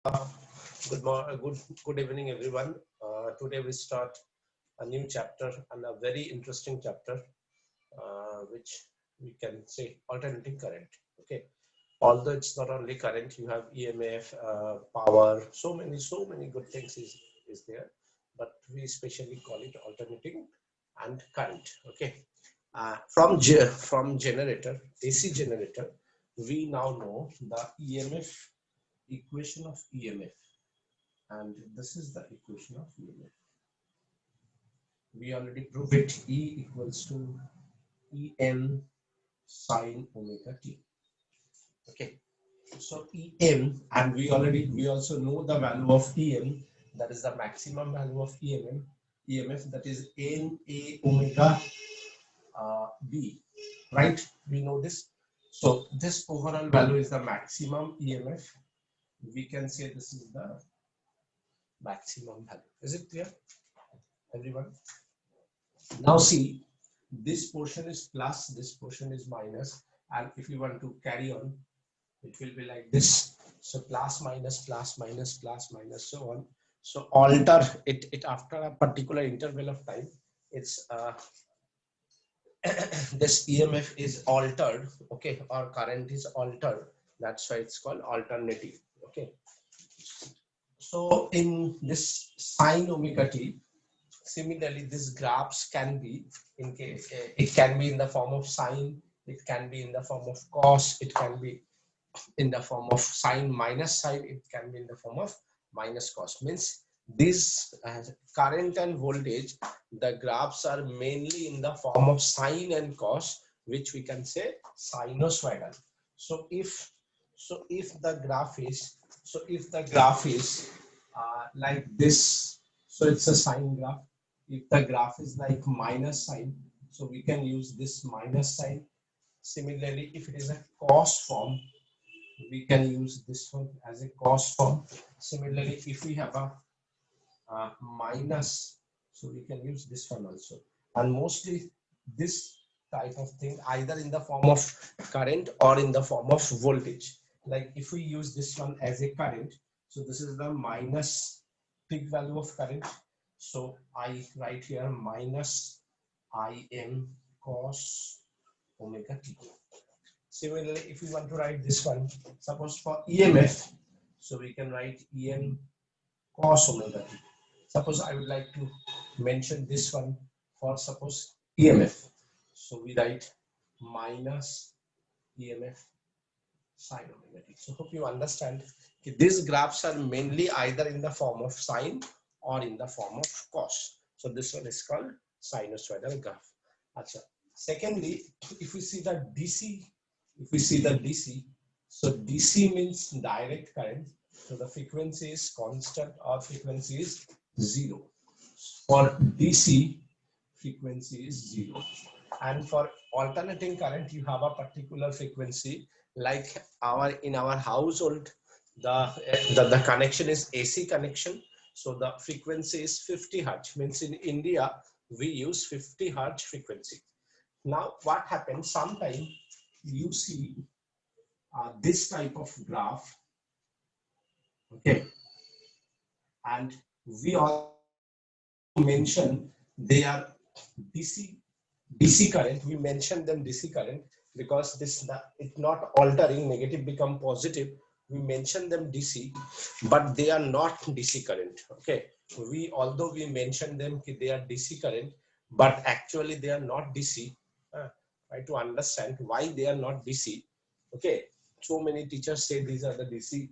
Uh, good evening, everyone. Today we start a new chapter and a very interesting chapter, which we can say alternating current. Okay, although it's not only current, you have EMF, power, so many good things is there, but we specially call it alternating and current. Okay, from generator, AC generator, we now know the EMF equation of EMF, and this is the equation of EMF. We already proved it. E equals to En sine omega t. Okay, so En, and we also know the value of En, that is the maximum value of EMF, that is Na omega b, right? We know this. So this overall value is the maximum EMF. We can say this is the maximum value. Is it clear, everyone? Now see, this portion is plus, this portion is minus, and if you want to carry on, it will be like this. So plus minus plus minus plus minus, so on. So alter it after a particular interval of time. It's this EMF is altered, okay, or current is altered. That's why it's called alternative. Okay. So in this sine omega t, similarly, these graphs can be in case it can be in the form of sine, it can be in the form of cos, it can be in the form of sine minus sine, it can be in the form of minus cos. Means this current and voltage, the graphs are mainly in the form of sine and cos, which we can say sinusoidal. So if the graph is like this, so it's a sine graph. If the graph is like minus sign, so we can use this minus sign. Similarly, if it is a cos form, we can use this one as a cos form. Similarly, if we have a minus, so we can use this one also. And mostly this type of thing either in the form of current or in the form of voltage. Like if we use this one as a current, so this is the minus peak value of current. So I write here minus Im cos omega t. Similarly, if we want to write this one, suppose for EMF, so we can write En cos omega t. Suppose I would like to mention this one for suppose EMF. So we write minus EMF sine omega t. So hope you understand. These graphs are mainly either in the form of sine or in the form of cos. So this one is called sinusoidal graph. Achha. Secondly, if we see the DC, so DC means direct current. So the frequency is constant or frequency is zero. For DC, frequency is zero. And for alternating current, you have a particular frequency. Like in our household, the connection is AC connection. So the frequency is 50 hertz. Means in India, we use 50 hertz frequency. Now, what happens? Sometimes you see this type of graph, okay, and we also mention they are DC current. We mention them DC current because it's not altering, negative become positive. We mention them DC, but they are not DC current. Okay, although we mention them they are DC current, but actually they are not DC. Try to understand why they are not DC. Okay, so many teachers say these are the DC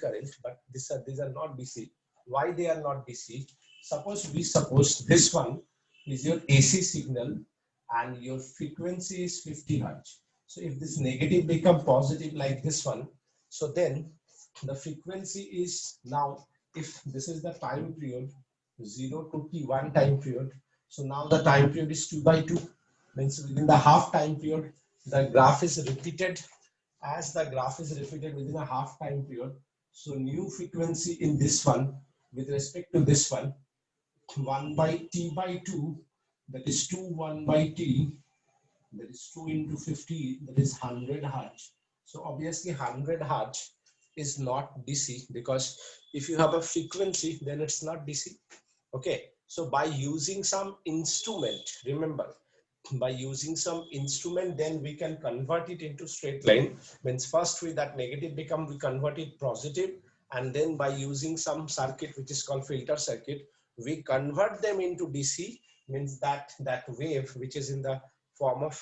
current, but these are not DC. Why they are not DC? Suppose this one is your AC signal and your frequency is 50 hertz. So if this negative become positive like this one, so then the frequency is now, if this is the time period 0 to t1 time period, so now the time period is 2 by 2. Means within the half time period, the graph is repeated. As the graph is repeated within a half time period, so new frequency in this one with respect to this one, 1 by t by 2, that is 2 1 by t, that is 2 into 50, that is 100 hertz. So obviously 100 hertz is not DC, because if you have a frequency, then it's not DC. Okay, so by using some instrument, remember, by using some instrument, then we can convert it into straight line. Means first with that negative become, we convert it positive, and then by using some circuit which is called filter circuit, we convert them into DC. Means that wave which is in the form of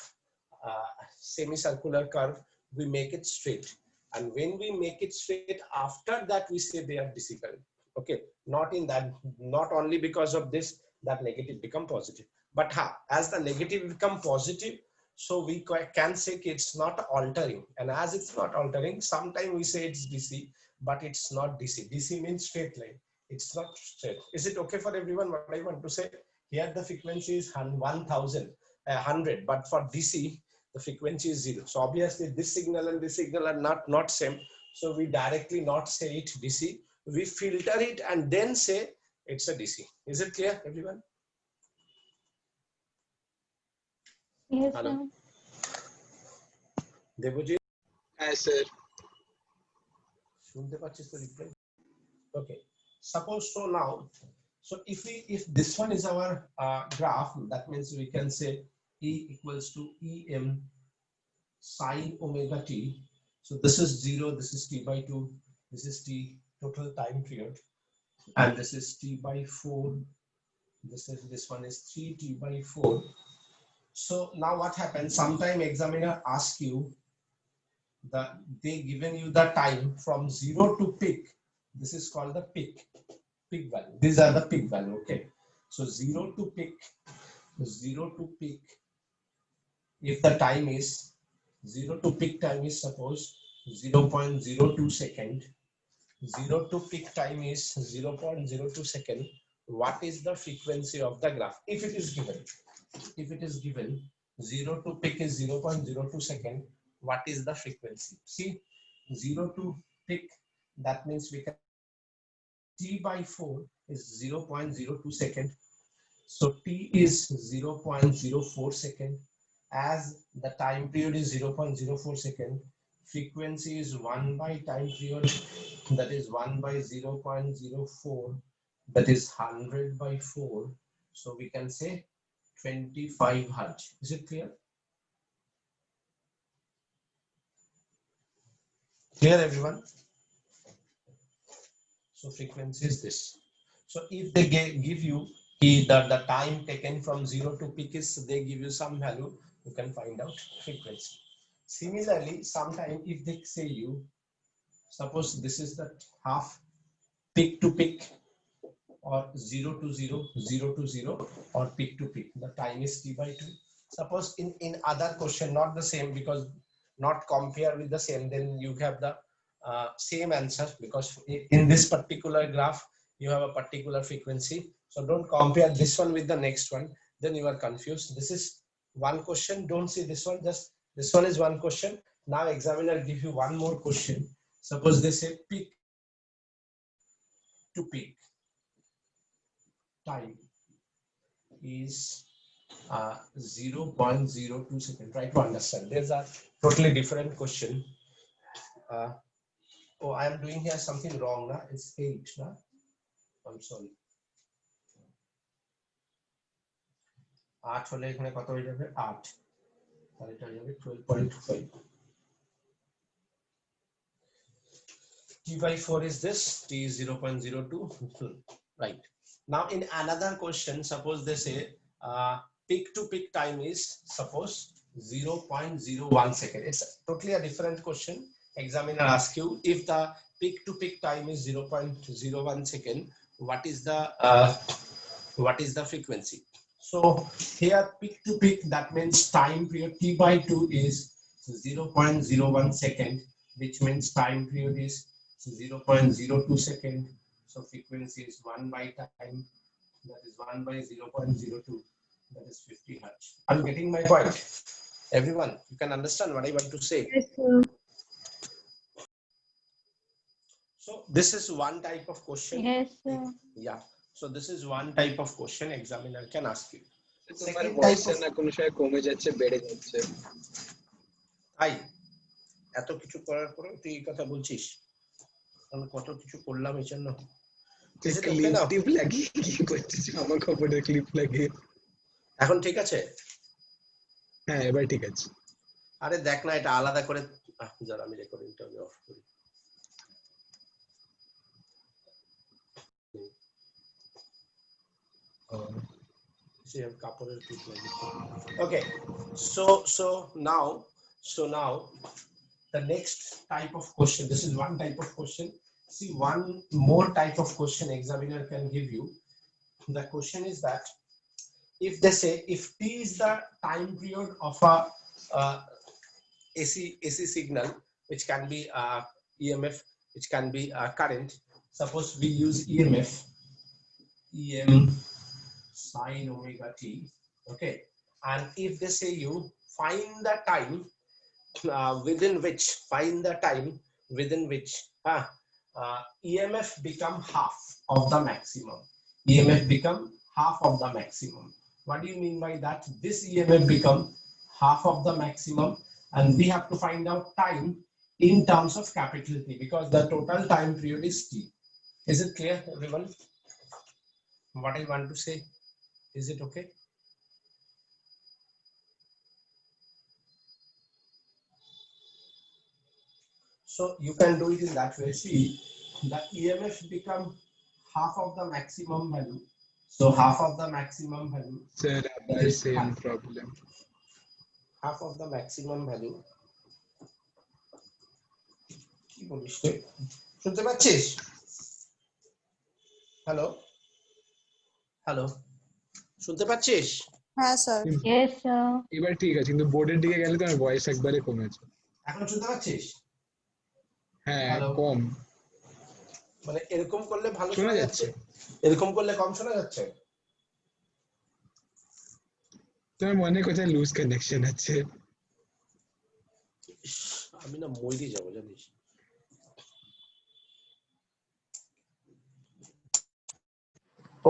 semicircular curve, we make it straight, and when we make it straight, after that we say they are DC current. Okay, not in that, not only because of this that negative become positive, but as the negative become positive, so we can say it's not altering, and as it's not altering, sometimes we say it's DC, but it's not DC. DC means straight line, it's not straight. Is it okay for everyone what I want to say? Here the frequency is 100, but for DC the frequency is 0. So obviously this signal and this signal are not same, so we directly not say it DC, we filter it and then say it's a DC. Is it clear, everyone? Yes, Hello. sir. Debojit? Yes, sir. Okay. Suppose so now, so if this one is our graph, that means we can say E equals to Em sine omega t. So this is 0, this is t by 2, this is t total time period, and this is t by 4. This one is 3t by 4. So now what happens? Sometime examiner asks you they given you the time from 0 to peak. This is called the peak value. These are the peak value. Okay. So 0 to peak. If the time is 0 to peak time is suppose 0.02 second. 0 to peak time is 0.02 second. What is the frequency of the graph? If it is given, 0 to peak is 0.02 second, what is the frequency? See, 0 to peak, that means we can t by 4 is 0.02 second. So t is 0.04 second. As the time period is 0.04 second, frequency is 1 by time period, that is 1 by 0.04, that is 100 by 4. So we can say 25 Hertz. Is it clear? Clear, everyone? So frequency is this. So if they give you the time taken from 0 to peak is, they give you some value, you can find out frequency. Similarly, sometime if they say you, suppose this is the half peak to peak, or 0 to 0, 0 to 0, or peak to peak, the time is t by 2. Suppose in other question, not the same, because not compare with the same, then you have the same answer, because in this particular graph you have a particular frequency. So don't compare this one with the next one, then you are confused. This is one question, don't see this one, just this one is one question. Now examiner give you one more question. Suppose they say peak to peak time is 0.02 second. Try to understand. There's a totally different question. Oh, I am doing here something wrong. Na? It's 8. Na? I'm sorry. 8 হলে এখানে কত হয়ে যাবে? 8. তাহলে এটা যাবে 12.5. T by 4 is this. T is 0.02. Right. Now in another question, suppose they say peak to peak time is suppose 0.01 second. It's totally a different question. Examiner asks you, if the peak to peak time is 0.01 second, what is the frequency? So here peak to peak, that means time period t by 2 is 0.01 second, which means time period is 0.02 second. So frequency is 1 by time, that is 1 by 0.02, that is 50 Hertz. I'm getting my point. Everyone, you can understand what I want to say. Yes, sir. So this is one type of question. Yes, sir. Yeah. So this is one type of question examiner can ask you. তোমার ভয়েসটা না কোন সময় কমে যাচ্ছে, বেড়ে যাচ্ছে। তাই এত কিছু করার পরে তুই এই কথা বলছিস? আমি কত কিছু করলাম এই জন্য। তুই Is it okay clip now? টিপ লাগিয়ে কি করছিস? আমার কাপড়ে ক্লিপ লাগিয়ে। এখন ঠিক আছে? হ্যাঁ এবার ঠিক আছে। আরে দেখ না, এটা আলাদা করে যারা আমি রেকর্ডিংটা অফ করি। See, I have কাপড়ের ক্লিপ লাগিয়েছি। Okay, so now the next type of question. This is one type of question. See, one more type of question examiner can give you. The question is that if they say if t is the time period of a AC signal, which can be EMF, which can be current. Suppose we use EMF, EM sin omega t. Okay, and if they say you find the time within which EMF become half of the maximum. EMF become half of the maximum. What do you mean by that? This EMF become half of the maximum, and we have to find out time in terms of capital T, because the total time period is T. Is it clear, everyone? What I want to say? Is it okay? So you can do it in that way. See, the EMF become half of the maximum value. So half of the maximum value. Sir, আবার same problem. Half of the maximum value. কি বলিস তুই? শুনতে পাচ্ছিস? Hello hello, শুনতে পাচ্ছিস? হ্যাঁ sir. Yes, sir. এবার ঠিক আছে, কিন্তু বোর্ডের দিকে গেলে তোমার ভয়েস একবারে কমেছে। এখন শুনতে পাচ্ছিস? হ্যাঁ Hello? কম মানে এরকম করলে ভালো শোনা শোনা যাচ্ছে। যাচ্ছে, এরকম করলে কম শোনা যাচ্ছে। তোমার মনে কোথায় লুজ কানেকশন আছে? আমি না মইরি যাবো জানিস।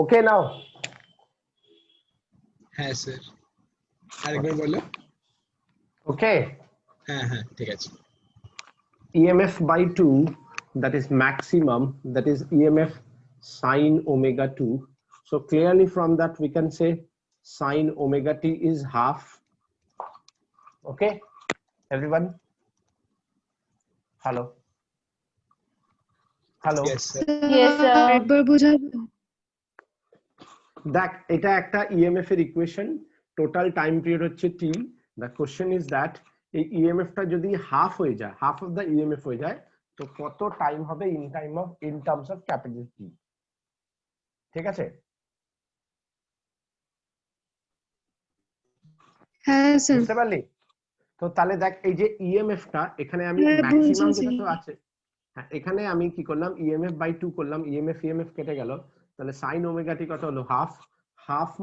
Okay now. হ্যাঁ স্যার, আরেকবার বলো। Okay. হ্যাঁ হ্যাঁ ঠিক আছে। EMF by 2, that is maximum, that is EMF sin omega 2. So clearly from that we can say sin omega t is half. Okay, everyone? Hello? Hello? Yes sir. Yes, sir. একবার বোঝাবে? দেখ, এটা একটা EMF এর equation, total time period হচ্ছে t. The question is that এই EMF টা যদি হাফ হয়ে যায়, হাফ অফ দ্য EMF হয়ে যায়, তো কত টাইম হবে in terms of capital T? ঠিক আছে? হ্যাঁ স্যার। বুঝতে পারলি? তো তাহলে দেখ, এই যে EMF টা এখানে আমি হ্যাঁ, ম্যাক্সিমাম বুঝেছি। যেটা তো আছে, হ্যাঁ এখানে আমি কি করলাম, EMF বাই 2 করলাম, EMF কেটে গেল, তাহলে sin ওমেগা টি কত হলো? হাফ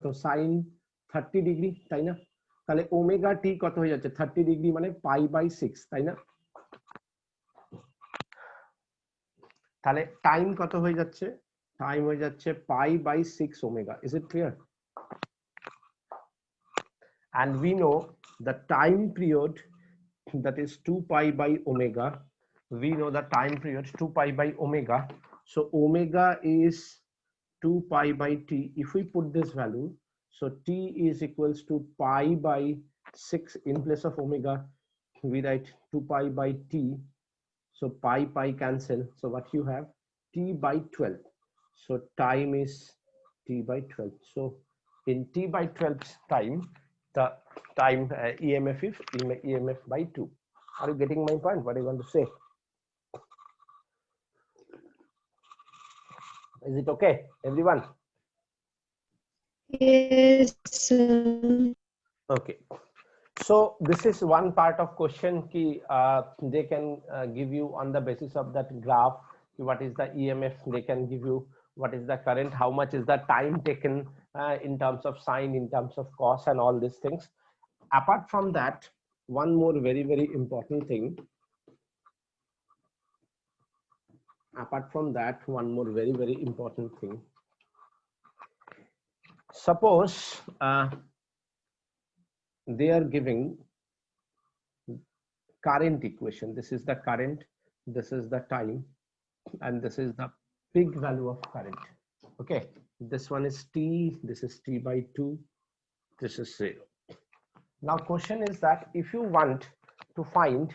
তো sin 30 ডিগ্রি, তাই না? তাহলে ওমেগা টি কত হয়ে যাচ্ছে? 30 ডিগ্রি মানে পাই বাই 6, তাই না? তাহলে টাইম কত হয়ে যাচ্ছে? টাইম হয়ে যাচ্ছে pi by 6 omega. Is it clear? And we know the time period, that is 2 pi by omega. We know the time period 2 pi by omega. So omega is 2 pi by t. If we put this value, so t is equals to pi by 6. In place of omega we write 2 pi by t. So pi cancel. So what you have? T by 12. So time is t by 12. So in t by 12 time, the time EMF is EMF by 2. Are you getting my point? What I want to say? Is it okay, everyone? Yes sir. Okay. So this is one part of question ki they can give you on the basis of that graph, what is the EMF, they can give you what is the current, how much is the time taken in terms of sine, in terms of cos, and all these things. Apart from that, one more very important thing. Apart from that, one more very important thing. Suppose they are giving current equation. This is the current. this is the time, and this is the peak value of current. Okay, this one is T, this is T by 2, this is 0. Now question is that if you want to find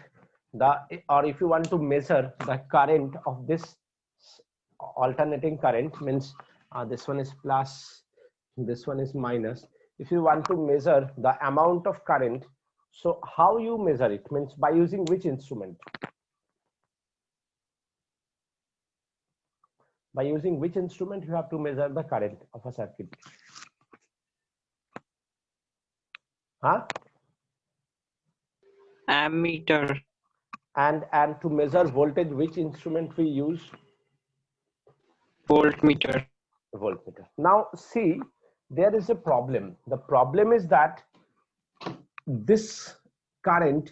or if you want to measure the current of this alternating current, means this one is plus, this one is minus. If you want to measure the amount of current, so how you measure it, means by using which instrument? By using which instrument you have to measure the current of a circuit? Huh? Ammeter. And to measure voltage, which instrument we use? Voltmeter. Voltmeter. Now see, there is a problem. The problem is that this current,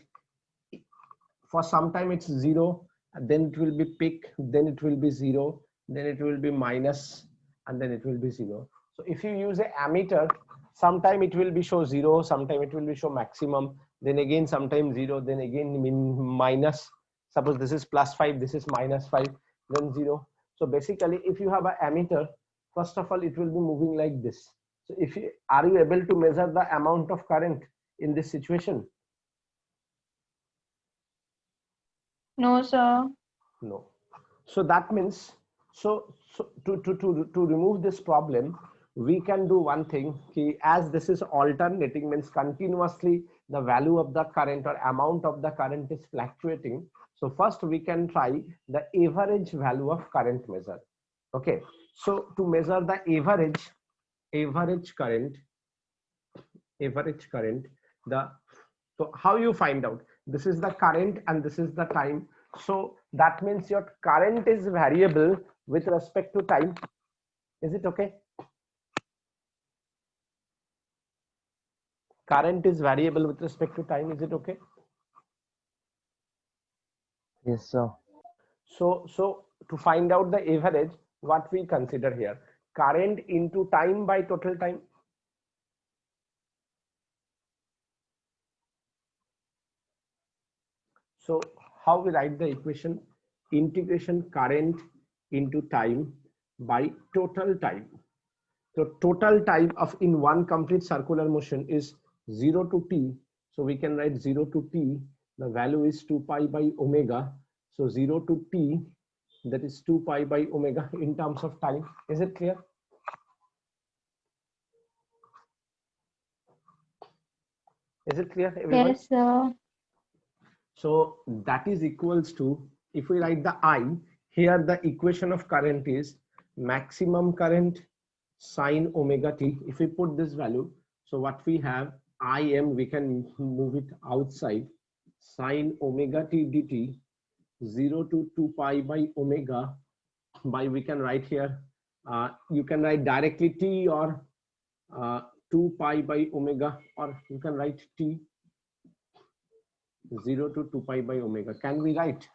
for some time it's 0, then it will be peak, then it will be 0, then it will be minus, and then it will be 0. So if you use a ammeter, sometime it will be show 0, sometime it will be show maximum, then again sometime 0, then again minus. Suppose this is plus 5, this is minus 5, then 0. So basically if you have an ammeter, first of all it will be moving like this. So if you are you able to measure the amount of current in this situation? No, sir. No. So that means, so to remove this problem, we can do one thing. As this is alternating, means continuously the value of the current or amount of the current is fluctuating. So first we can try the average value of current measure. Okay. So to measure the average current, so how you find out? This is the current and this is the time. So that means your current is variable with respect to time. Is it okay? Current is variable with respect to time. Is it okay? Yes, sir. So to find out the average, what we consider here? Current into time by total time. So how we write the equation? Integration current into time by total time. So total time of in one complete circular motion is 0 to t. So we can write 0 to t. The value is 2 pi by omega. So 0 to t, that is 2 pi by omega in terms of time. Is it clear? Is it clear, everyone? Yes, sir. So that is equals to, if we write the I, here the equation of current is maximum current sine omega t. If we put this value, so what we have, Im, we can move it outside, sine omega t dt, 0 to 2 pi by omega, by we can write here, you can write directly t or 2 pi by omega, or you can write t, 0 to 2 pi by omega. Can we write?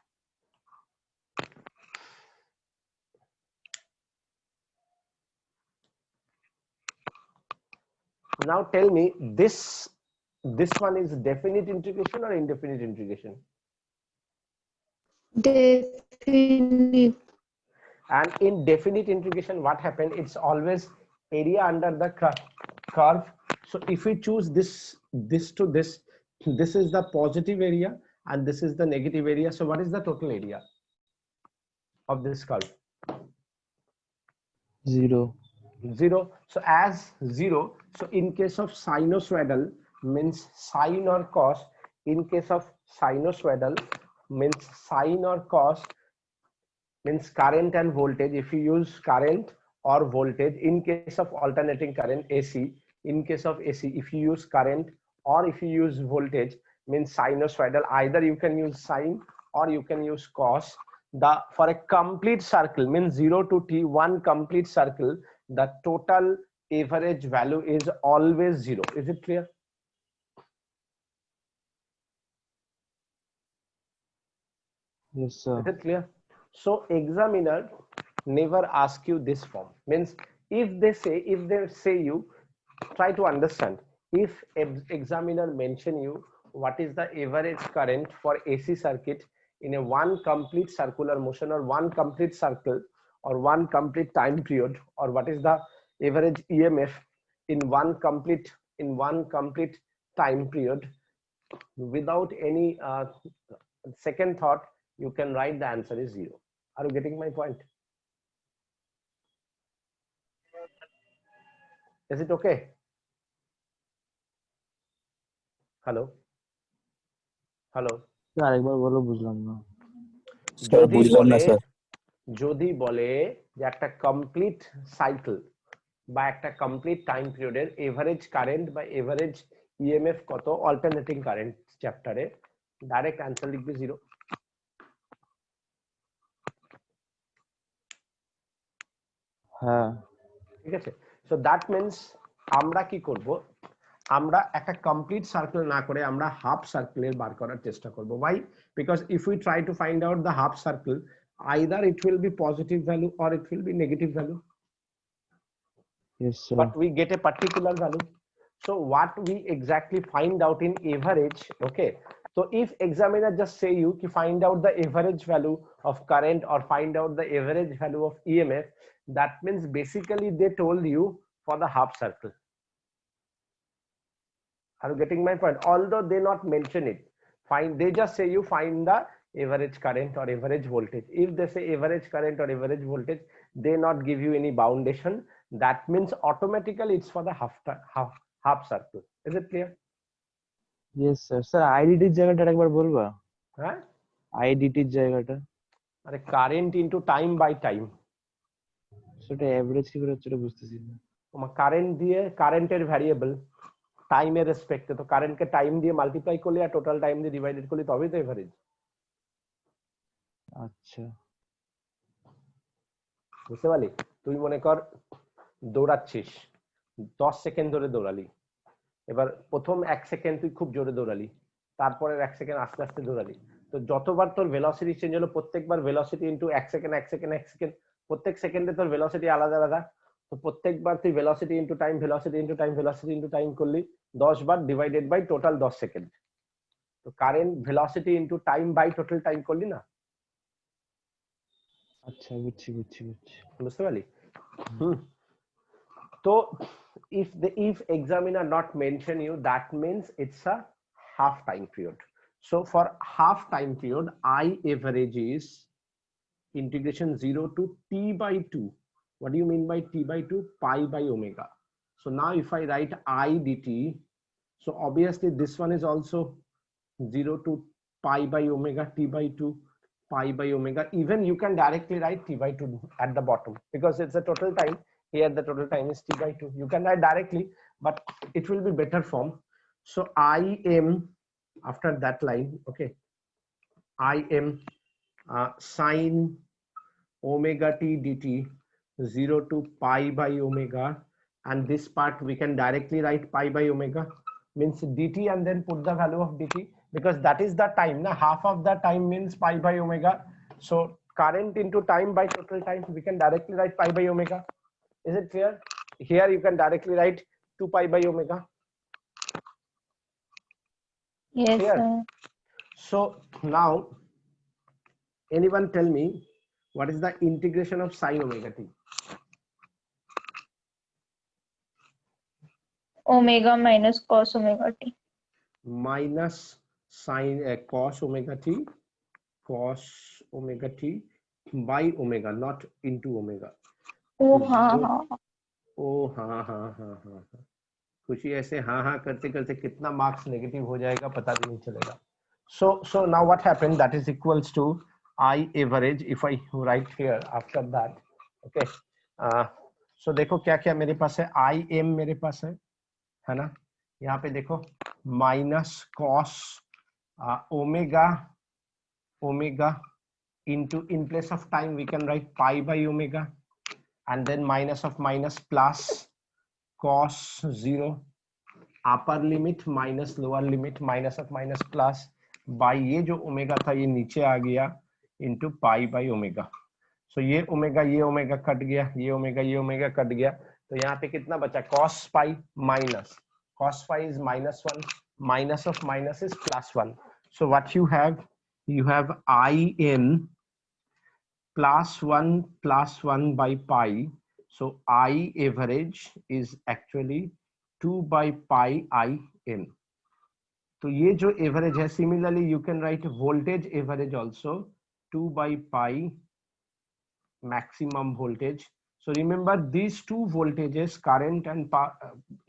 Now tell me, this one is definite integration or indefinite integration? Definite. And in definite integration, what happened? It's always area under the curve. So if we choose this to this is the positive area and this is the negative area. So what is the total area of this curve? 0. 0. So as 0, so in case of sinusoidal, means sine or cos, in case of sinusoidal means sine or cos, means current and voltage. If you use current or voltage, in case of alternating current AC, in case of AC, if you use current or if you use voltage, means sinusoidal, either you can use sine or you can use cos. For a complete circle, means 0 to t, one complete circle, the total average value is always 0. Is it clear? Yes, sir. Is it clear? So examiner never ask you this form. Means if they say you, try to understand. If examiner mention you what is the average current for AC circuit in a one complete circular motion or one complete circle or one complete time period, or what is the average EMF in one complete time period, without any second thought, you can write the answer is 0. Are you getting my point? Is it okay? Hello? Hello? আরেকবার বলো, বুঝলাম না। যদি বলে যে একটা complete cycle বা একটা কমপ্লিট টাইম পিরিয়ডের এভারেজ কারেন্ট বা এভারেজ ইএমএফ কত অল্টারনেটিং কারেন্ট চ্যাপ্টারে, ডাইরেক্ট অ্যান্সার লিখবে 0। হ্যাঁ, ঠিক আছে। সো দ্যাট মিন্স আমরা কি করব, আমরা একটা কমপ্লিট সার্কেল না করে আমরা হাফ সার্কেলের বার করার চেষ্টা করব। Why? Because if we try to find out the half circle, either it will be positive value or it will be negative value. yes sir. But we get a particular value. So what we exactly find out in average, okay? So if examiner just say you to find out the average value of current or find out the average value of EMF, that means basically they told you for the half circle. Are you getting my point? Although they not mention it, they just say you find the average current or average voltage. If they say average current or average voltage, they not give you any boundation. That means automatically it's for the half circle. Is it clear? yes sir. Sir আইডিটি এর জায়গাটা একবার বলবা? হ্যাঁ, আইডিটি এর জায়গাটা আরে current into time by time. সেটা এভারেজ কি করে হচ্ছে এটা বুঝতেছি না। তোমার কারেন্ট দিয়ে, কারেন্টের ভ্যারিয়েবল টাইমের রেসপেক্টে, তো কারেন্টকে টাইম দিয়ে মাল্টিপ্লাই করলে আর টোটাল টাইম দিয়ে ডিভাইডেড করলে তবেই তো এভারেজ। আচ্ছা, বুঝতে পারলি? তুই মনে কর দৌড়াচ্ছিস, 10 সেকেন্ড ধরে দৌড়ালি, এবার প্রথম 1 সেকেন্ড তুই খুব জোরে দৌড়ালি, তারপরে 1 সেকেন্ড আস্তে আস্তে দৌড়ালি, তো যতবার তোর ভেলোসিটি চেঞ্জ হলো প্রত্যেকবার velocity into 1 second 1 second 1 second, প্রত্যেক সেকেন্ডে তোর ভেলোসিটি আলাদা আলাদা, তো প্রত্যেকবার তুই velocity into time velocity into time velocity into time করলি 10 বার ডিভাইডেড বাই টোটাল 10 সেকেন্ড, তো current velocity into time by total time করলি না। আচ্ছা, বুঝছি। বুঝতে পারলি? তো if examiner not mention you, that means it's a half time period. So for half time period, I average is integration 0 to t by 2. What do you mean by t by 2? Pi by omega. So now if I write I dt, so obviously this one is also 0 to pi by omega, t by 2, pi by omega. Even you can directly write t by 2 at the bottom because it's the total time. Here the total time is t by 2. You can write directly, but it will be better form. So I am, after that line, okay, I am sine omega t dt 0 to pi by omega, and this part we can directly write pi by omega, means dt and then put the value of dt because that is the time. Now half of the time means pi by omega. So current into time by total time, we can directly write pi by omega. Is it clear? Here you can directly write 2 pi by omega. Yes, Clear? sir. So now anyone tell me what is the integration of sine omega t? Omega minus cos omega t. Minus sine cos omega t by omega, not into omega. Oh, हाँ. ओ हाँ, खुशी ऐसे हाँ करते करते कितना marks negative हो जाएगा पता भी नहीं चलेगा. So now what happened, that is equals to I average, if I write here after that, okay. So देखो क्या क्या मेरे पास है, I m मेरे पास है ना, यहाँ पे देखो minus cos omega into, in place of time we can write pi by omega, and then minus of minus plus cos 0 upper limit minus lower limit minus of minus plus by ये जो omega था ये नीचे आ गया into pi by omega. So ये omega cut गया, ये omega cut गया, तो यहाँ पे कितना बचा, cos pi minus cos pi is -1, minus of minus is +1. So what you have you have in plus 1 by pi. So I average is actually 2 by pi in. तो ये जो एवरेज है, similarly you can right voltage average also 2 by pi maximum voltage. So remember these two voltages, current and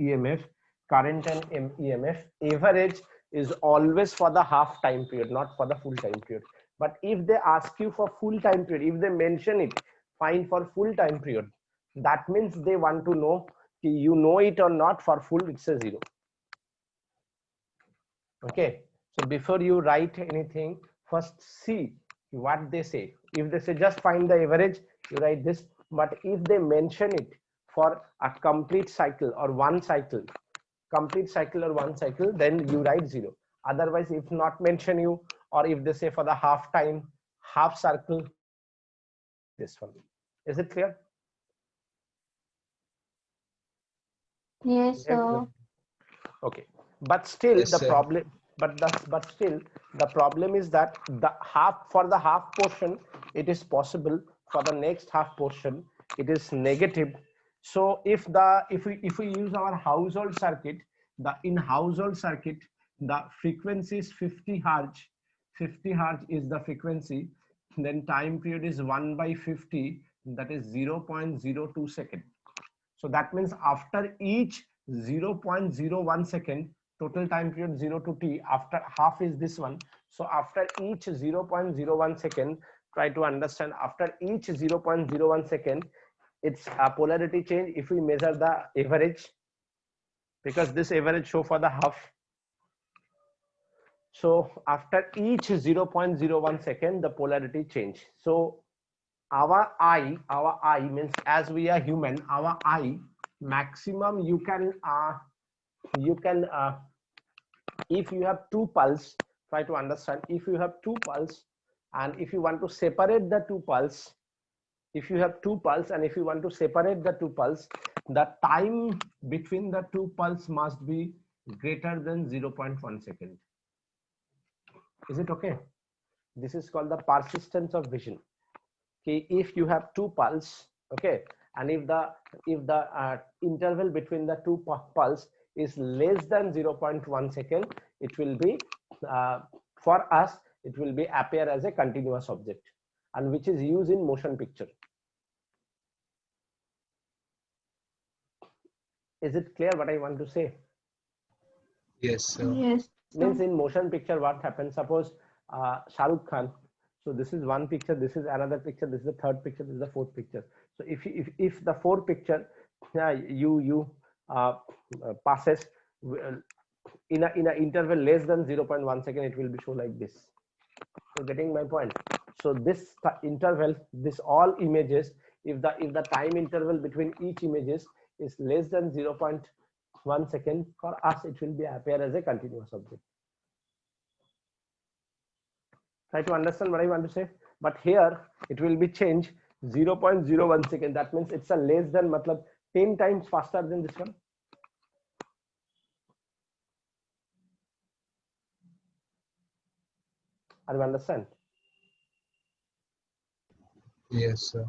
EMF, current and EMF, average is always for the half time period, not for the full time period. But if they ask you for full time period, if they mention it, find for full time period, that means they want to know you know it or not. For full, it's a 0. Okay, so before you write anything, first see what they say. If they say just find the average, you write this. But if they mention it for a complete cycle or one cycle, then you write 0. Otherwise, if not mention you, or if they say for the half time, half circle, this one. Is it clear? Yes, sir. Okay, but still Yes, the sir. problem, but still the problem is that the half, for the half portion it is possible, for the next half portion it is negative. So if we use our household circuit, in household circuit the frequency is 50 hertz. 50 hertz is the frequency. Then time period is 1 by 50, that is 0.02 second. So that means after each 0.01 second, total time period 0 to t, after half is this one. So after each 0.01 second, try to understand, after each 0.01 second, it's a polarity change if we measure the average, because this average show for the half. So after each 0.01 second, the polarity change. So our I means, as we are human, our I maximum you can if you have two pulse, try to understand, if you have two pulse and if you want to separate the two pulse, if you have two pulse and if you want to separate the two pulse, the time between the two pulse must be greater than 0.1 second. Is it okay? This is called the persistence of vision. Okay, if you have two pulse, okay, and if the interval between the two pulse is less than 0.1 second, it will be for us it will be appear as a continuous object, and which is used in motion picture. Is it clear what I want to say? Yes, sir. Yes, Means in motion picture what happens, suppose Shah Rukh Khan, so this is one picture, this is another picture, this is the third picture, this is the fourth picture. So if the fourth picture you passes in a interval less than 0.1 second, it will be show like this. So getting my point? So this interval, this all images, if the time interval between each images is less than 0.1 second, for us it will be appear as a continuous object. Try to understand what I want to say. But here it will be changed 0.01 second. That means it's a less than, matlab 10 times faster than this one. Are you understand? Yes, sir.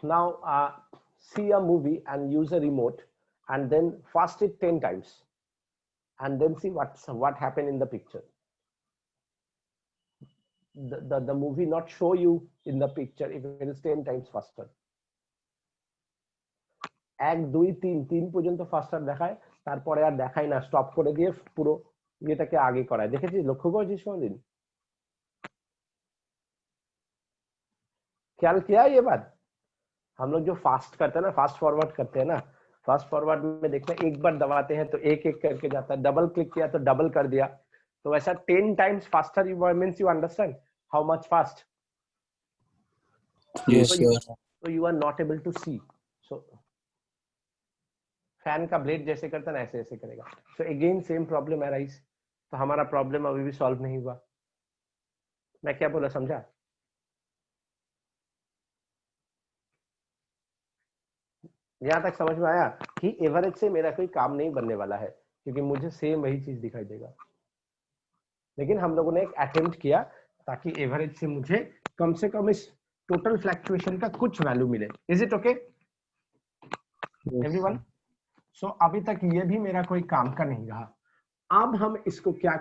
Now see a movie and use a remote and then fast it 10 times and then see what happened in the picture. The movie not show you in the picture if it is 10 times faster. 1 2 3 3 পর্যন্ত ফাস্টার দেখায়, তারপরে আর দেখায় না, stop করে দিয়ে পুরো ইয়েটাকে আগে করায়। দেখেছিস, লক্ষ্য করেছিস কোনদিন? ख्याल किया ये बात? हम लोग जो फास्ट करते हैं ना, फास्ट फॉरवर्ड करते हैं ना, फास्ट फॉरवर्ड में देखना एक बार दबाते हैं तो एक एक करके जाता है, डबल क्लिक किया तो डबल कर दिया, तो वैसा 10 times faster you means you understand how much fast? Yes, sir. So you are not able to see. So fan का ब्लेड जैसे करता है ना, ऐसे ऐसे करेगा. So again same problem arise. तो हमारा प्रॉब्लम अभी भी सॉल्व नहीं हुआ. मैं क्या बोला समझा? यहाँ तक समझ में आया कि एवरेज से मेरा कोई काम नहीं बनने वाला है, क्योंकि मुझे सेम वही चीज दिखाई देगा. लेकिन हम लोगों ने एक अटेम्प्ट किया ताकि एवरेज से मुझे कम से कम इस टोटल फ्लक्चुएशन का कुछ वैल्यू मिले। Is it okay everyone? So अभी तक ये भी मेरा कोई काम का नहीं रहा। अब हम इसको क्या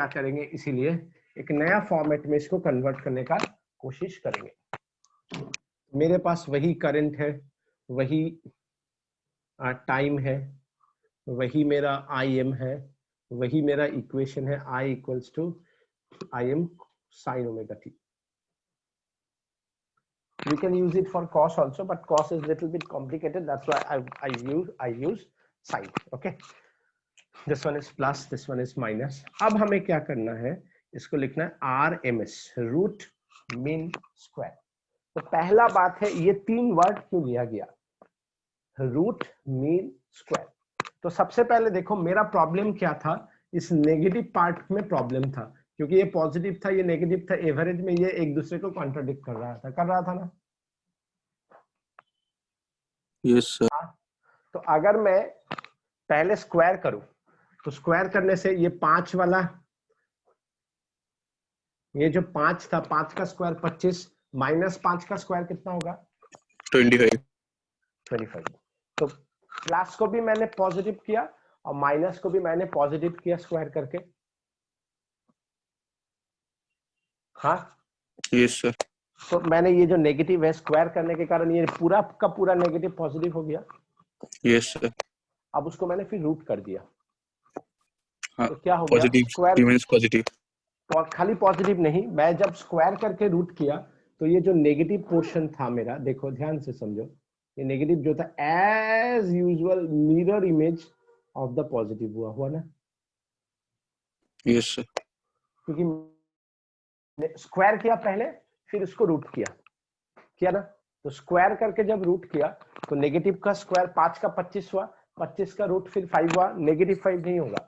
करेंगे, इसीलिए एक नया फॉर्मेट में इसको कन्वर्ट करने का कोशिश करेंगे। मेरे पास वही करंट है, वही टाइम है, वही मेरा IM है, वही मेरा इक्वेशन है I equals to IM sin omega t. We can use it for cos also, but cos is little bit complicated. That's why I use sin. Okay. This one is plus, this one is minus. अब हमें क्या करना है, इसको लिखना है RMS, root mean square. तो पहला बात है, ये 3 वर्ड क्यों लिया गया, रूट मीन स्क्वायर। तो सबसे पहले देखो मेरा प्रॉब्लम क्या था, इस नेगेटिव पार्ट में प्रॉब्लम था, क्योंकि ये पॉजिटिव था, ये नेगेटिव था, एवरेज में ये एक दूसरे को कॉन्ट्राडिक्ट कर रहा था ना। Yes sir. तो अगर मैं पहले स्क्वायर करूं, तो स्क्वायर करने से ये 5 वाला, ये जो 5 था, 5 का स्क्वायर 25, माइनस 5 का स्क्वायर कितना होगा 25। तो प्लस को भी मैंने पॉजिटिव किया और माइनस को भी मैंने पॉजिटिव किया स्क्वायर करके। हाँ यस सर। तो मैंने ये जो नेगेटिव है स्क्वायर करने के कारण ये पूरा का पूरा नेगेटिव पॉजिटिव हो गया। Yes sir. अब उसको मैंने फिर रूट कर दिया। हाँ, तो क्या हो गया, पॉजिटिव स्क्वायर मींस पॉजिटिव। खाली पॉजिटिव नहीं, मैं जब स्क्वायर करके रूट किया तो ये जो नेगेटिव पोर्शन था मेरा, देखो ध्यान से समझो, ये नेगेटिव जो था as usual mirror image of the positive हुआ ना। Yes sir. क्योंकि स्क्वायर किया पहले, फिर इसको रूट किया ना। तो स्क्वायर करके जब रूट किया तो नेगेटिव का स्क्वायर 5 का 25 हुआ, 25 का रूट फिर 5 हुआ, नेगेटिव 5 नहीं होगा।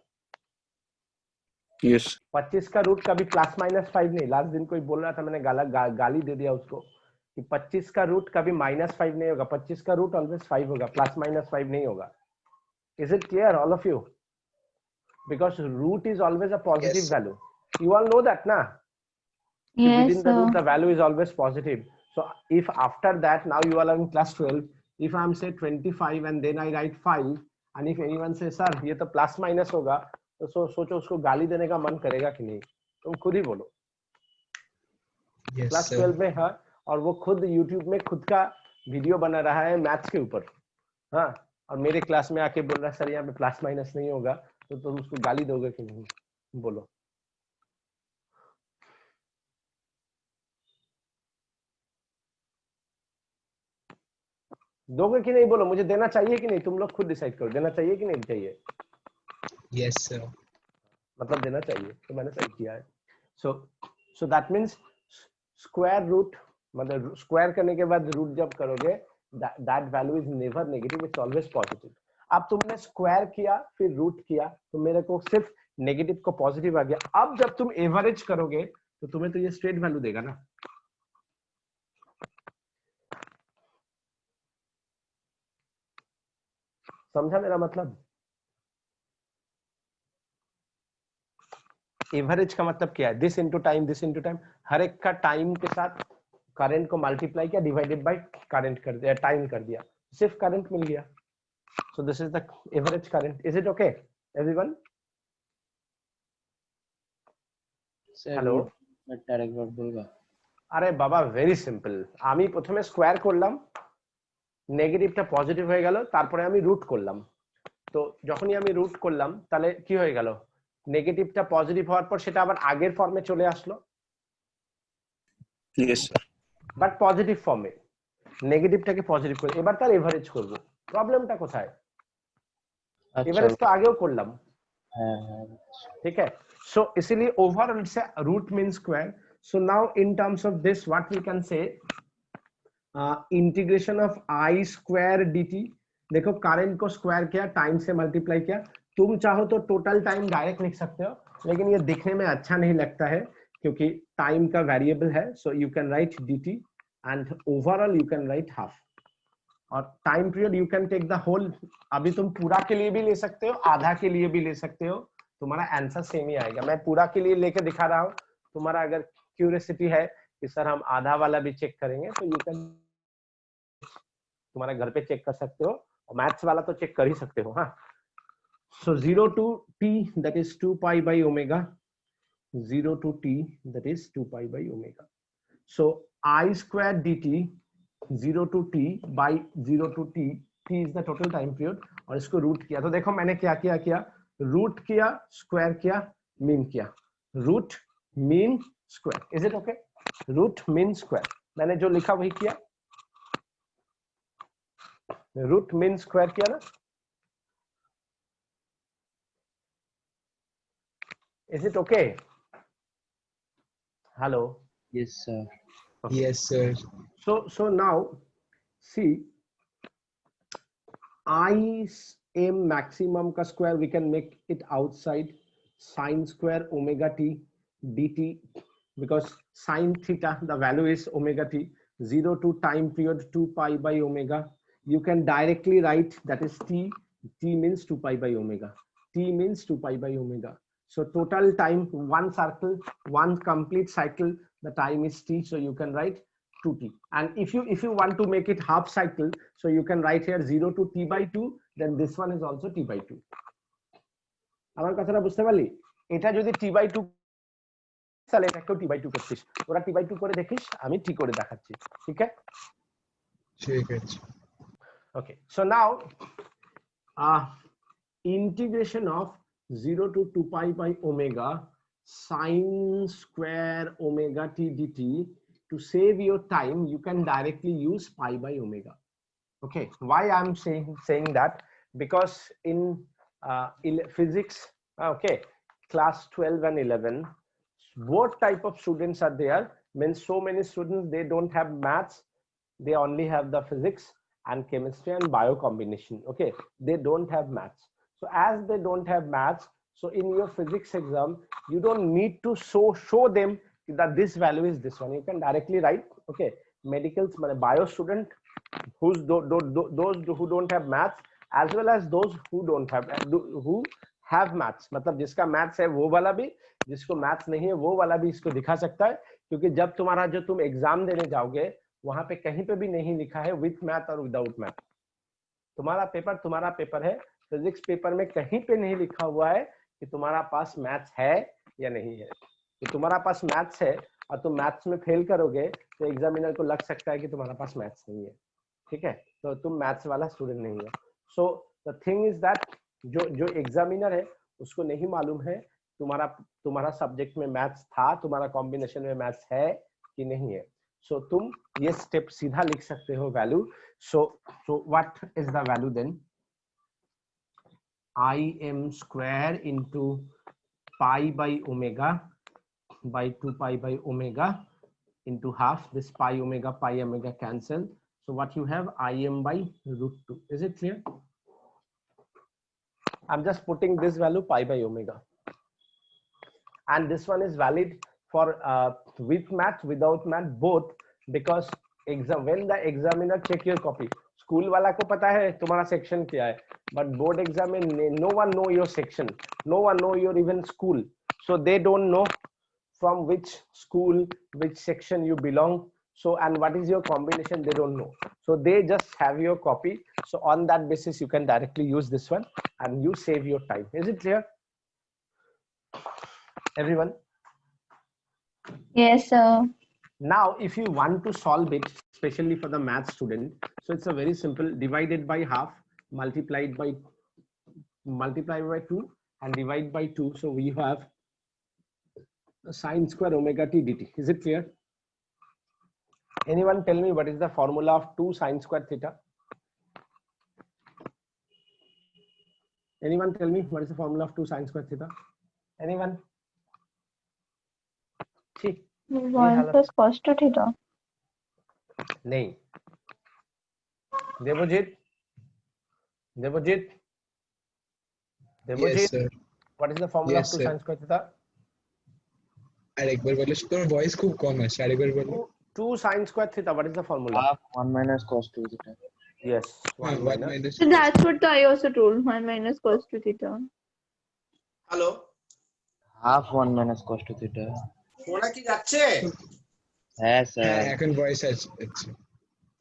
यस। 25 का रूट कभी प्लस माइनस 5 नहीं। लास्ट दिन कोई बोल रहा था, मैंने गाली दे दिया उसको कि 25 का रूट कभी -5 नहीं होगा, 25 का रूट ऑलवेज 5 होगा, प्लस माइनस 5 नहीं होगा। Is it clear all of you? Because root is always a positive value, you all know that ना। Yes, Within the root the value is always positive. So if after that now you are learning class 12, if I am say 25 and then I write 5 and if anyone says sir ये तो plus minus होगा, तो सोचो उसको गाली देने का मन करेगा कि नहीं? तुम खुद ही बोलो। क्लास 12 में है और वो खुद YouTube में खुद का वीडियो बना रहा है मैथ्स के ऊपर। हाँ, और मेरे क्लास में आके बोल रहा है सर यहाँ पे प्लस माइनस नहीं होगा, तो तुम उसको गाली दोगे कि नहीं? बोलो। दोगे कि नहीं बोलो, मुझे देना चाहिए कि नहीं? तुम लोग खुद डिसाइड करो, देना चाहिए कि नहीं चाहिए। Yes sir. मतलब देना चाहिए, तो मैंने सही किया है। So that means square root, मतलब स्क्वायर करने के बाद रूट जब करोगे that value is never negative, it's always positive. अब तुमने स्क्वायर किया फिर रूट किया तो मेरे को सिर्फ नेगेटिव को पॉजिटिव आ गया। अब जब तुम एवरेज करोगे तो तुम्हें तो ये स्ट्रेट वैल्यू देगा ना। समझा मेरा मतलब? एवरेज का मतलब क्या है? This into time, this into time, हर एक का टाइम के साथ करंट को मल्टीप्लाई किया, डिवाइडेड बाय करंट कर दिया, टाइम कर दिया, सिर्फ करंट मिल गया। So this is the average current. Is it okay everyone? Hello, আরেকবার বলবা? আরে বাবা ভেরি সিম্পল। আমি প্রথমে স্কয়ার করলাম, নেগেটিভটা পজিটিভ হয়ে গেল, তারপরে আমি রুট করলাম। তো যখনই আমি রুট করলাম তাহলে কি হয়ে গেল, নেগেটিভটা পজিটিভ হওয়ার পর সেটা আবার আগের ফর্মে চলে আসলো। Yes sir. বাট পজিটিভ ফর্মে, নেগেটিভটাকে পজিটিভ করে এবার তার এভারেজ করব। প্রবলেমটা কোথায়? एवरेज तो आगे করলাম। ठीक है। सो इसीलिए ओवरऑल से root mean square. So now in terms of this what we can say integration of I square dt। देखो करंट को स्क्वायर किया, टाइम से मल्टीप्लाई किया। तुम चाहो तो टोटल टाइम डायरेक्ट लिख सकते हो, लेकिन ये दिखने में अच्छा नहीं लगता है क्योंकि टाइम का वेरिएबल है। So you can write dt and overall you can write half. और time period you can take the whole. अभी तुम पूरा के लिए भी ले सकते हो, आधा के लिए भी ले सकते हो, तुम्हारा आंसर सेम ही आएगा। मैं पूरा के लिए लेके दिखा रहा हूँ, तुम्हारा अगर क्यूरियोसिटी है कि सर हम आधा वाला भी चेक करेंगे तो यू कैन, तुम्हारे घर पे चेक कर सकते हो, और मैथ्स वाला तो चेक कर ही सकते हो। हाँ, so 0 to t that is 2 pi by omega, 0 to t that is 2 pi by omega. So I square dt 0 to t by 0 to t, t is the total time period, और इसको root किया तो देखो मैंने क्या किया किया, root किया, स्क्वायर किया, मीन किया, root mean square, is it okay? Root mean square, मैंने जो लिखा वही किया, रूट मीन स्क्वायर किया ना। Is it okay? Hello. Yes, sir. Okay. Yes, sir. So now see, I m maximum का square we can make it outside sine square omega t dt, because sine theta the value is omega t, 0 to time period 2 pi by omega. You can directly write that is t, t means 2 pi by omega, t means 2 pi by omega. So total time, one circle, one complete cycle, the time is t, so you can write 2t. And if you want to make it half cycle, so you can write here 0 to t by 2, then this one is also t by 2. আমার কথাটা বুঝতে পারলি? এটা যদি t by 2 তাহলে এটাকেও t by 2 করছিস, ওরা t by 2 করে দেখিস, আমি t করে দেখাচ্ছি, ঠিক আছে? ঠিক আছে। Okay, so now integration of 0 to 2 pi by omega sine square omega t dt, to save your time you can directly use pi by omega. Okay, why I'm saying that, because in physics, okay, class 12 and 11 both type of students are there, means so many students they don't have maths, they only have the physics and chemistry and bio combination. Okay, they don't have maths. So as they don't have maths, so in your physics exam you don't need to show them that this value is this one, you can directly write. Okay, medicals মানে bio student who's those who don't have maths, as well as those who have maths, मतलब जिसका maths है वो वाला भी, जिसको maths नहीं है वो वाला भी इसको दिखा सकता है, क्योंकि जब तुम्हारा जो तुम एग्जाम देने जाओगे वहां पे कहीं पे भी नहीं लिखा है विथ मैथ और विदाउट मैथ। तुम्हारा पेपर है, फिजिक्स पेपर में कहीं पे नहीं लिखा हुआ है कि तुम्हारा पास मैथ्स है या नहीं है। कि तुम्हारा पास मैथ्स है और तुम मैथ्स में फेल करोगे तो एग्जामिनर को लग सकता है कि तुम्हारा पास मैथ्स नहीं है, ठीक है, तो तुम मैथ्स वाला स्टूडेंट नहीं हो। So the thing is that जो एग्जामिनर है उसको नहीं मालूम है तुम्हारा सब्जेक्ट में मैथ्स था, तुम्हारा कॉम्बिनेशन में मैथ्स है कि नहीं है। सो तुम ये स्टेप सीधा लिख सकते हो value. So what is the value then? im square into pi by omega by 2 pi by omega into half, this pi omega cancel, so what you have, im by root 2. Is it clear? I'm just putting this value pi by omega, and this one is valid for with math, without math, both, because when the examiner check your copy, school वाला को पता है तुम्हारा section क्या है, but board exam में no one know your section, no one know your even school, so they don't know from which school which section you belong, so and what is your combination, they don't know, so they just have your copy, so on that basis you can directly use this one and you save your time. Is it clear, everyone? Yes, sir. Now if you want to solve it, especially for the math student, so it's a very simple, divided by half, multiplied by 2 and divide by 2, so we have sine square omega t dt. Is it clear? Anyone tell me what is the formula of 2 sine square theta? Anyone tell me what is the formula of 2 sine square theta? Anyone? See, 1 plus cos 2 theta. नहीं, Devjit, Yes, sir. what is the formula Yes, of 2 sir. sine square theta? আরেকবার বলো, তোমার voice খুব কম আসছে, আরেকবার বলো। 2 sine square theta, what is the formula? Half 1 minus cos 2 theta. Yes, 1 1 minus. minus So that's what I also told. 1 minus cos 2 theta. Hello. Half 1 minus cos 2 theta. শোনা কি যাচ্ছে? হ্যাঁ হ্যাঁ স্যার। এখন ভয়েস আছে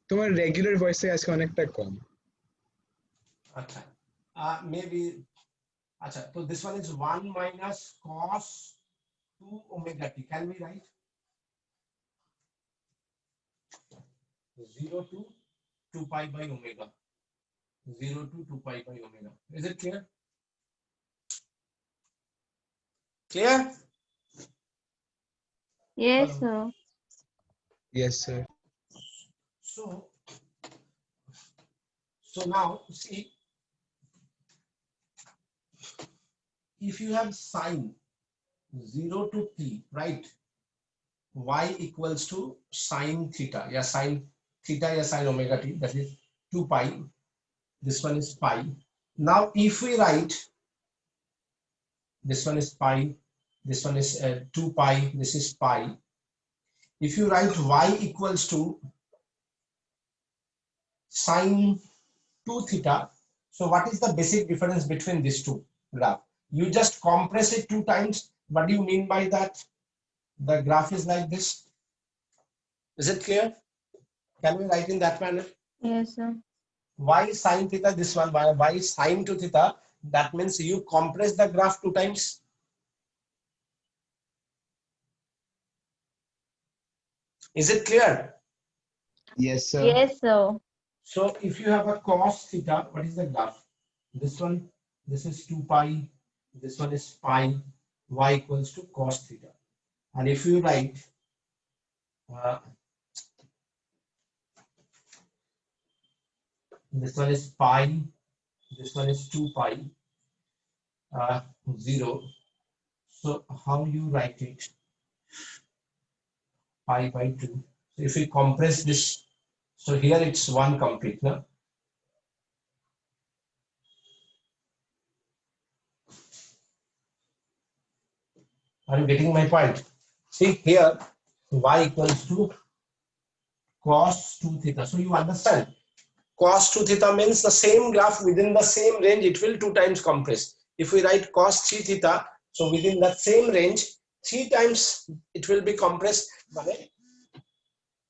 তোমার রেগুলার ভয়েস থেকে আজকে অনেকটা কম আচ্ছা maybe আচ্ছা তো this one is 1 minus cos 2 omega t. Can we write 0 to 2 pi by omega? 0 to 2 pi by omega. Is it clear? Clear? Yes, Hello. sir. yes sir So now see, if you have sine 0 to t, right? Y equals to sine theta. Yeah, sine theta, yeah, sine omega t. That is 2 pi. This one is pi. Now, if we write this one is pi, this one is 2 pi, this is pi. If you write y equals to sine 2 theta, so what is the basic difference between these two graph? You just compress it 2 times. What do you mean by that? The graph is like this. Is it clear? Can we write in that manner? Yes, sir. Y sine theta, this one, y sine 2 theta, that means you compress the graph 2 times. Is it clear? yes sir Yes, sir. So if you have a cos theta, what is the graph? This one, this is 2 pi, this one is pi, y equals to cos theta. And if you write this one is pi, this one is 2 pi, 0. So how you write it? Pi by 2. So if we compress this, so here it's 1 complete, no? Are you getting my point? See here, y equals to cos 2 theta. So you understand, cos 2 theta means the same graph within the same range, it will 2 times compress. If we write cos 3 theta, so within that same range, 3 times it will be compressed.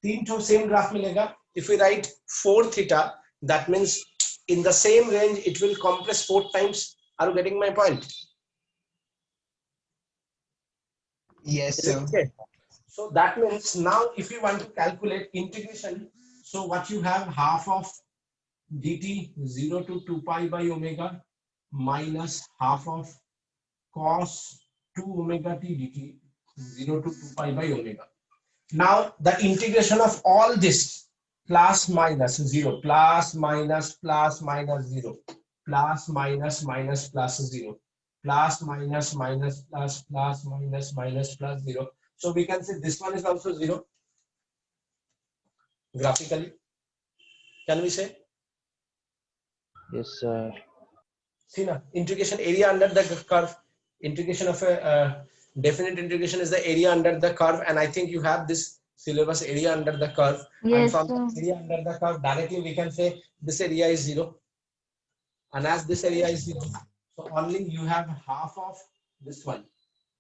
Same graph milega. If we write 4 theta, that means in the same range it will compress 4 times. Are you getting my point? yes sir Okay. So that means now if you want to calculate integration, so what you have, half of dt 0 to 2 pi by omega minus half of cos 2 omega t dt 0 to 2 pi by omega. Now the integration of all this plus minus 0, plus minus 0, plus minus plus 0, plus minus plus 0. So we can say this one is also 0 graphically. Can we say? Yes sir. See now, integration area under the curve. Integration of a definite integration is the area under the curve, and I think you have this syllabus, area under the curve. And Yes, from sir. the area under the curve, directly we can say this area is 0. And as this area is 0, so only you have half of this one,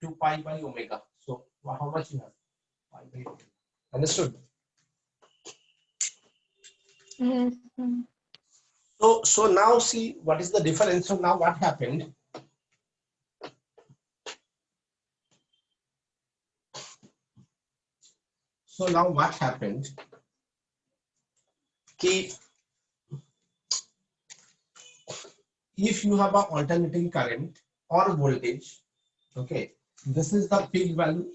2 pi by omega. So how much you have? Pi by omega. Understood? Yes, sir. So now see what is the difference. So now what happened? So now what happened? If you have an alternating current or voltage, okay, this is the peak value.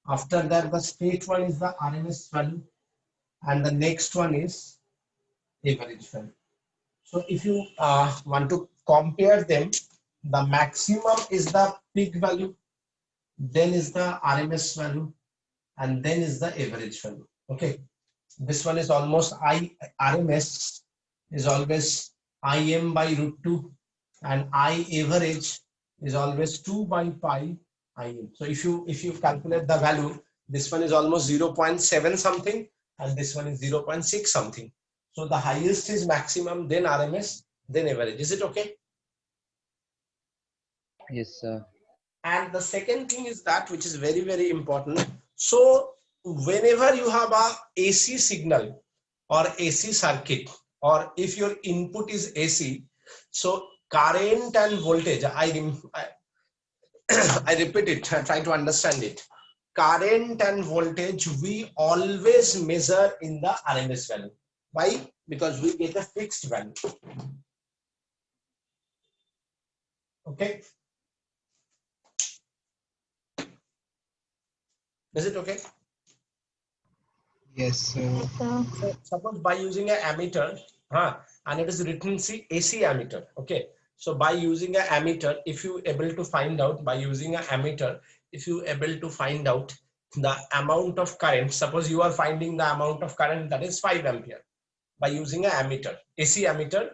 After that, the straight one is the RMS value, and the next one is average value. So if you want to compare them, the maximum is the peak value, then is the RMS value, and then is the average value. Okay, this one is almost RMS is always Im by √2, and I average is always 2 by pi Im. So if you calculate the value, this one is almost 0.7 something, and this one is 0.6 something. So the highest is maximum, then RMS, then average. Is it okay? Yes sir. And the second thing is that, which is very, very important. So whenever you have a AC signal or AC circuit, or if your input is AC, so current and voltage, I repeat it, try to understand it. Current and voltage, we always measure in the RMS value. Why? Because we get a fixed value. Okay. Is it okay? Yes, sir. Yes, sir. So suppose by using an ammeter, and it is written see AC ammeter. Okay. So by using an ammeter, if you able to find out by using an ammeter, if you able to find out the amount of current, suppose you are finding the amount of current that is 5 ampere by using an ammeter, AC ammeter,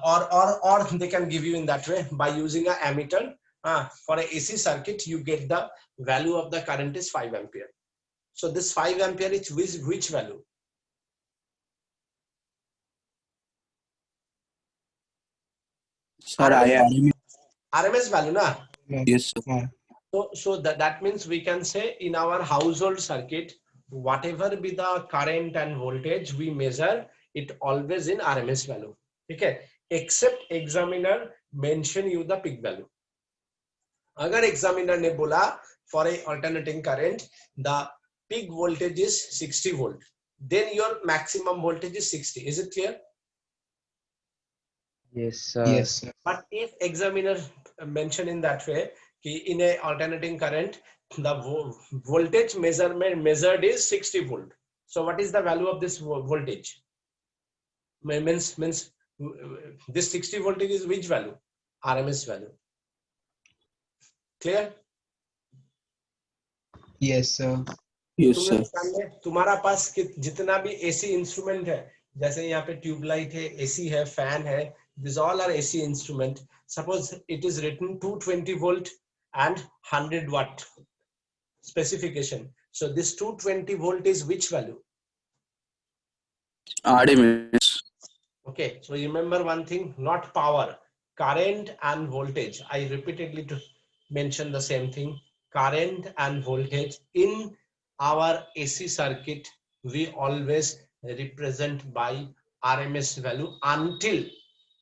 or they can give you in that way by using an ammeter. For an AC circuit, you get the value of the current is 5 ampere. So this 5 ampere is which value? Sir, RMS value, na? yes, sir. So that means we can say in our household circuit, whatever be the current and voltage, we measure it always in RMS value. Okay, except examiner mention you the peak value. Agar examiner ne bola for a alternating current, the peak voltage is 60 volt. Then your maximum voltage is 60. Is it clear? Yes, sir. Yes, sir. But if examiner mention in that way, in a alternating current, the voltage measurement measured is 60 volt. So what is the value of this voltage? Means this 60 voltage is which value? RMS value. Clear? Yes, sir. Yes, sir. तुम्हारा पास जितना भी AC instrument है, जैसे यहाँ पे tubelight है, AC है, fan है, these all are AC instrument. Suppose it is written 220 volt and 100 watt specification. So this 220 volt is which value? RMS. Okay, so remember one thing, not power, current and voltage. I repeatedly to mention the same thing, current and voltage. In our AC circuit, we always represent by RMS value until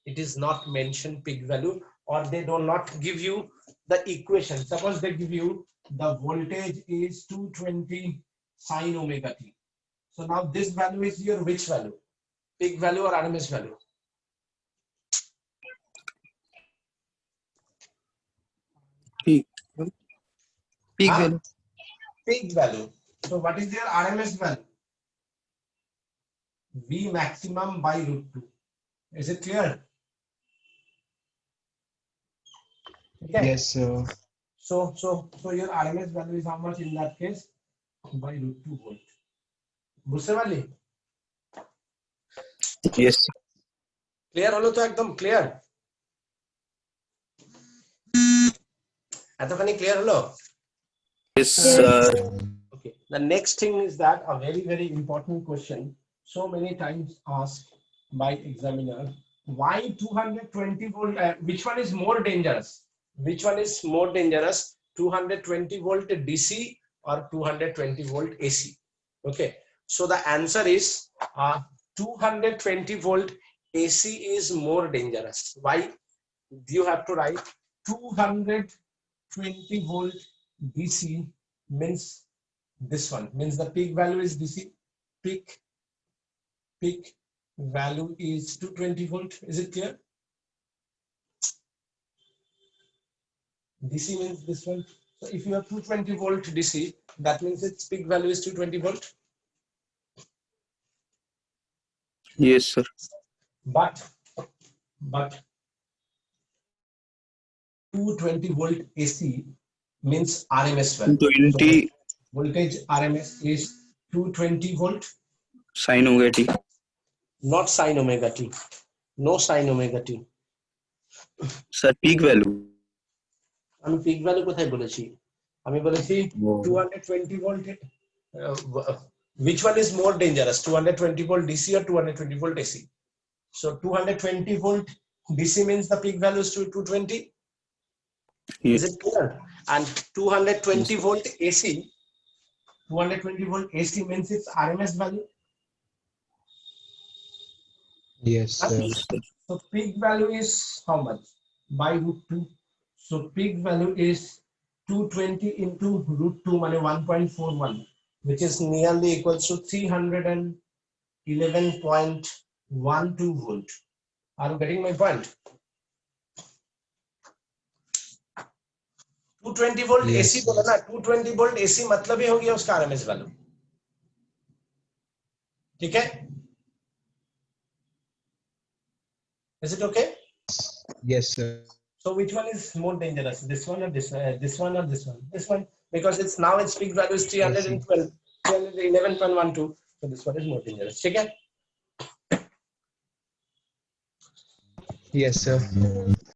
it is not mentioned peak value, or they do not give you the equation. Suppose they give you the voltage is 220 sine omega t. So now this value is your which value? Peak value or RMS value? Peak value. Peak value. So what is their RMS value? V maximum by root 2. Is it clear? Okay. Yes, sir. So your RMS value is how much in that case? By root 2 volt. बुझते वाली? Yes, sir. Clear হলো তো একদম clear? এতখানি clear হলো? Yes, sir. Okay. The next thing is that a very, very important question. So many times asked by examiner. Why 220 volt? Which one is more dangerous? Which one is more dangerous? 220 volt DC or 220 volt AC? Okay. So the answer is 220 volt AC is more dangerous. Why? You have to write 220 volt DC means this one, means the peak value is DC, peak value is 220 volt. Is it clear? DC means this one. So if you have 220 volt DC, that means its peak value is 220 volt. Yes, sir. But 220 volt AC means RMS value. 220 voltage RMS is 220 volt. sine omega t. Not sine omega t. No sine omega t. Sir, peak value. আমি peak value কোথায় বলেছি? আমি বলেছি 220 volt. Which one is more dangerous? 220 volt DC or 220 volt AC? So 220 volt DC means the peak value is 220. Is it clear? And 220 volt AC, 220 volt AC means its RMS value. Yes, sir. So peak value is how much? By root 2. So peak value is 220 into root 2, means 1.41, which is nearly equals to 311.12 volt. Are you getting my point? 220 volt Yes, AC बोला ना, 220 volt AC मतलब ही हो गया उसका RMS value. ठीक है? Is it okay? Yes, sir. So which one is more dangerous? This one or this one? This one or this one? This one, because it's now its peak value is 312, 311.12. So this one is more dangerous. ठीक है? Yes, sir.